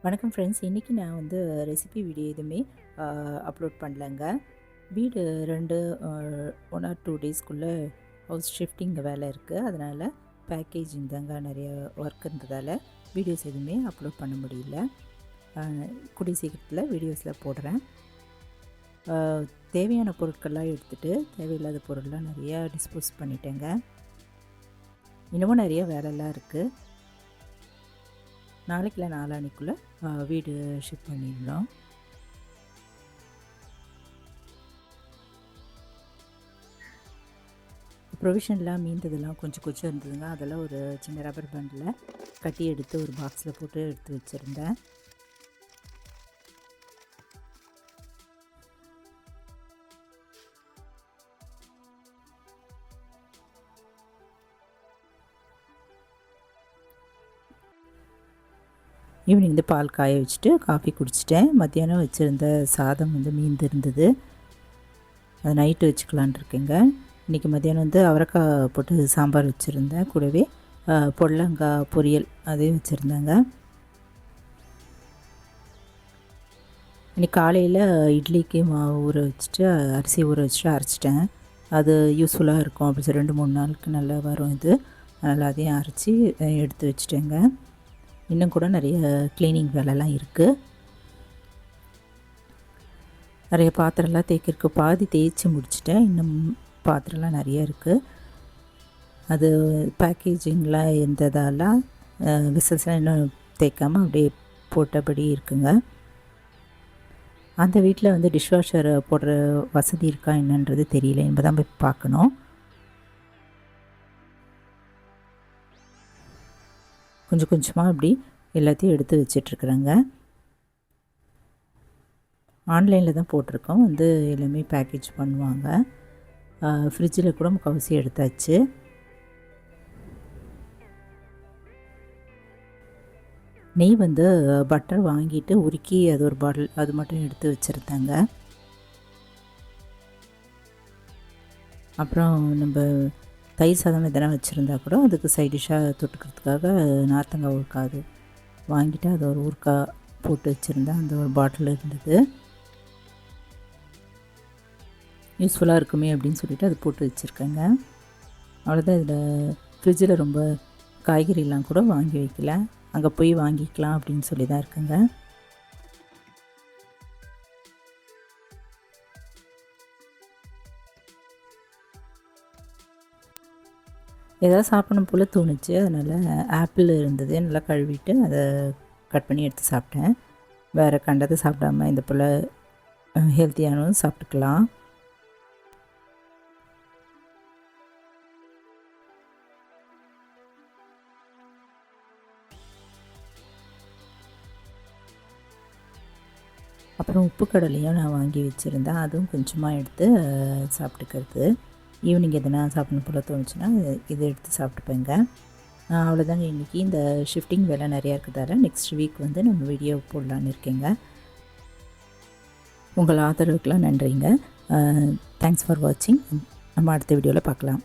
வணக்கம் ஃப்ரெண்ட்ஸ். இன்றைக்கி நான் வந்து ரெசிபி வீடியோ எதுவுமே அப்லோட் பண்ணலைங்க. வீடு 1 ஆர் 2 டேஸ்க்குள்ளே ஹவுஸ் ஷிஃப்டிங் வேலை இருக்குது. அதனால் பேக்கேஜிங் தாங்க நிறைய ஒர்க் இருந்ததால் வீடியோஸ் எதுவுமே அப்லோட் பண்ண முடியல. கூடிய சீக்கிரத்தில் வீடியோஸில் போடுறேன். தேவையான பொருட்கள்லாம் எடுத்துகிட்டு தேவையில்லாத பொருள்லாம் நிறையா டிஸ்போஸ் பண்ணிட்டேங்க. இன்னமும் நிறைய வேலைலாம் இருக்குது. நாளைக்கு இல்லை நாளான்னைக்குள்ளே வீடு ஷிஃப்ட் பண்ணிடலாம். ப்ரொவிஷன்லாம் மீந்ததெல்லாம் கொஞ்சம் கொஞ்சம் இருந்ததுங்க. அதெல்லாம் ஒரு சின்ன ரப்பர் பேண்டில் கட்டி எடுத்து ஒரு பாக்ஸில் போட்டு எடுத்து வச்சுருந்தேன். ஈவினிங் வந்து பால் காய வச்சுட்டு காஃபி குடிச்சிட்டேன். மத்தியானம் வச்சுருந்த சாதம் வந்து மீந்து இருந்தது. அது நைட்டு வச்சுக்கலான் இருக்கேங்க. இன்றைக்கி மத்தியானம் வந்து அவரைக்காய் போட்டு சாம்பார் வச்சுருந்தேன். கூடவே பொடலங்காய் பொரியல் அதையும் வச்சுருந்தேங்க. இன்றைக்கி காலையில் இட்லிக்கு மாவு ஊற வச்சுட்டு அரிசி ஊற வச்சுட்டு அரைச்சிட்டேன். அது யூஸ்ஃபுல்லாக இருக்கும் அப்படி சொல்லி 2-3 நாளுக்கு நல்லா வரும் இது. அதனால் அதையும் அரைச்சி எடுத்து வச்சுட்டேங்க. இன்னும் கூட நிறைய க்ளீனிங் வேலைலாம் இருக்குது. நிறைய பாத்திரம்லாம் தேய்க்கிறதுக்கு பாதி தேய்ச்சி முடிச்சிட்டேன். இன்னும் பாத்திரம்லாம் நிறைய இருக்குது. அது பேக்கேஜிங்லாம் இருந்ததாலாம் விசல்ஸ்லாம் இன்னும் தேய்க்காமல் அப்படியே போட்டபடி இருக்குங்க. அந்த வீட்டில் வந்து டிஷ்வாஷர் போடுற வசதி இருக்கா என்னன்றது தெரியல. என்பதை தான் போய் பார்க்கணும். கொஞ்சம் கொஞ்சமாக அப்படி எல்லாத்தையும் எடுத்து வச்சிட்ருக்குறேங்க. ஆன்லைனில் தான் போட்டிருக்கோம். வந்து எல்லாமே பேக்கேஜ் பண்ணுவாங்க. ஃப்ரிட்ஜில் கூட முக்கால்வாசி எடுத்தாச்சு. நெய் வந்து பட்டர் வாங்கிட்டு உருக்கி அது ஒரு பாட்டில் அது மட்டும் எடுத்து வச்சுருந்தாங்க. அப்புறம் நம்ம தயிர் சாதம் எதனா வச்சுருந்தா கூட அதுக்கு சைடிஷ்ஷாக தொட்டுக்கிறதுக்காக நார்த்தங்காய் ஊறுக்காய் வாங்கிட்டு அதை ஒரு ஊறுக்காய் போட்டு வச்சுருந்தேன். அந்த ஒரு பாட்டில் இருந்தது. யூஸ்ஃபுல்லாக இருக்குமே அப்படின்னு சொல்லிவிட்டு அது போட்டு வச்சுருக்கேங்க. அவ்வளோதான். இதில் ஃப்ரிட்ஜில் ரொம்ப காய்கறிலாம் கூட வாங்கி வைக்கல. அங்கே போய் வாங்கிக்கலாம் அப்படின்னு சொல்லி தான் இருக்குங்க. ஏதாவது சாப்பிடணும் போல் தோணுச்சு. அதனால் ஆப்பிள் இருந்தது. நல்லா கழுவிட்டு அதை கட் பண்ணி எடுத்து சாப்பிட்டேன். வேறு கண்டதை சாப்பிடாமல் இந்த போல் ஹெல்த்தியானதும் சாப்பிட்டுக்கலாம். அப்புறம் உப்பு கடலையும் நான் வாங்கி வச்சுருந்தேன். அதுவும் கொஞ்சமாக எடுத்து சாப்பிட்டுக்கிறது. ஈவினிங் எதுனா சாப்பிடணும் போல் தோணுச்சுன்னா இதை எடுத்து சாப்பிட்டுப்பேங்க. அவ்வளோதாங்க. இன்றைக்கி இந்த ஷிஃப்டிங் வேலை நிறையா இருக்கிறதால நெக்ஸ்ட் வீக் வந்து நம்ம வீடியோ போடலான்னு இருக்கேங்க. உங்கள் ஆதரவுக்கெலாம் நன்றிங்க. தேங்க்ஸ் ஃபார் வாட்சிங். நம்ம அடுத்த வீடியோவில் பார்க்கலாம்.